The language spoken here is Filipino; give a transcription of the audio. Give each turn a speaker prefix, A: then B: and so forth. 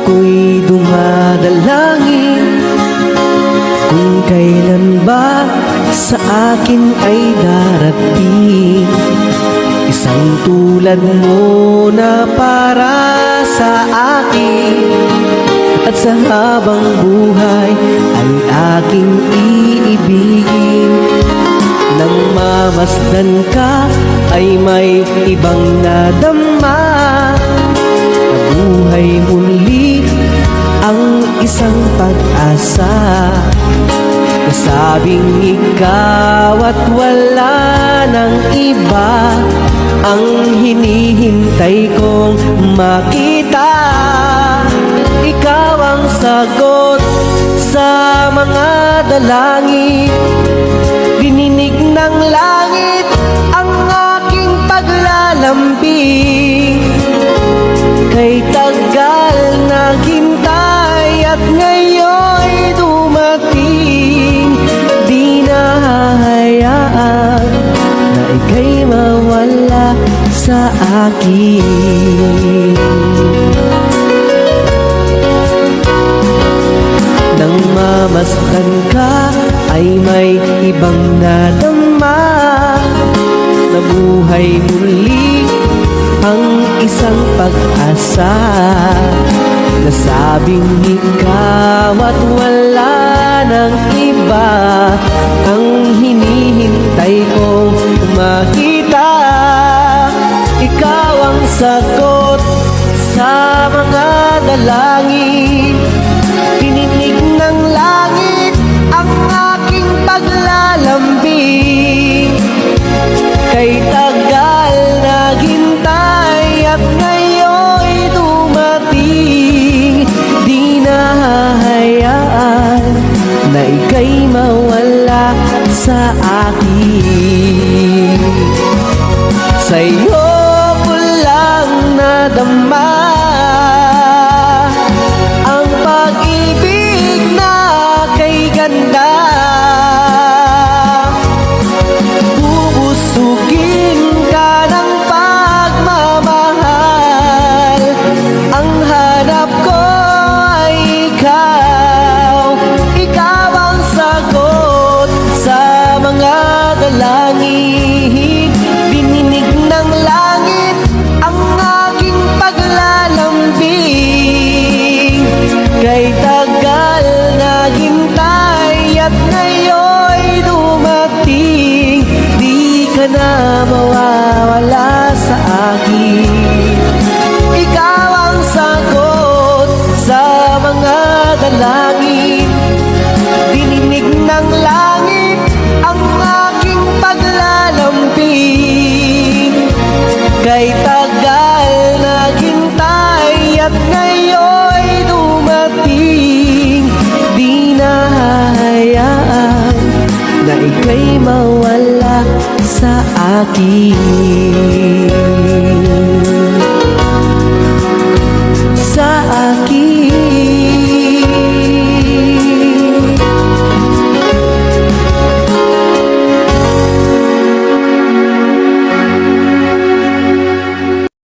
A: ako'y dumadalangin kung kailan ba sa akin ay darating isang tulad mo na para sa akin, at sa habang buhay ay aking iibigin. Nang mamasdan ka ay may ibang nadama, nabuhay muli ang isang pag-asa. Nasabing ikaw at wala ng iba ang hinihintay kong makita. Ikaw ang sagot sa mga dalangin, dininig ng langit ang aking paglalambing. Kay tagal naghintay at ngayon'y dumating, di na hahayaan na ika'y mawala sa akin. Nang mamasdan ka ay may ibang nadama, nabuhay muli ang isang pag-asa. Nasabing ikaw at wala ng iba ang hinihintay kong makita. Ikaw ang sagot sa mga dalangin, dininig ng langit ang aking paglalambing. Kay tagal naghintay at ngayon'y dumating, di na hahayaan na ika'y mawala sa akin. Sa'yo ko lang nadama ang pag-ibig na kay ganda. Bubusugin ka ng pagmamahal, ang hanap ko ay ikaw. Ikaw ang sagot sa mga dalangin, dininig ng langit ang aking paglalambing. Kay tagal naghintay at ngayon'y dumating, di ka na mawawala sa akin. Ikaw ang sagot sa mga dalangin, dininig ng langit ang aking paglalambing. Kay tagal naghintay at ngayon'y dumating, di na hahayaan na ika'y mawala sa akin.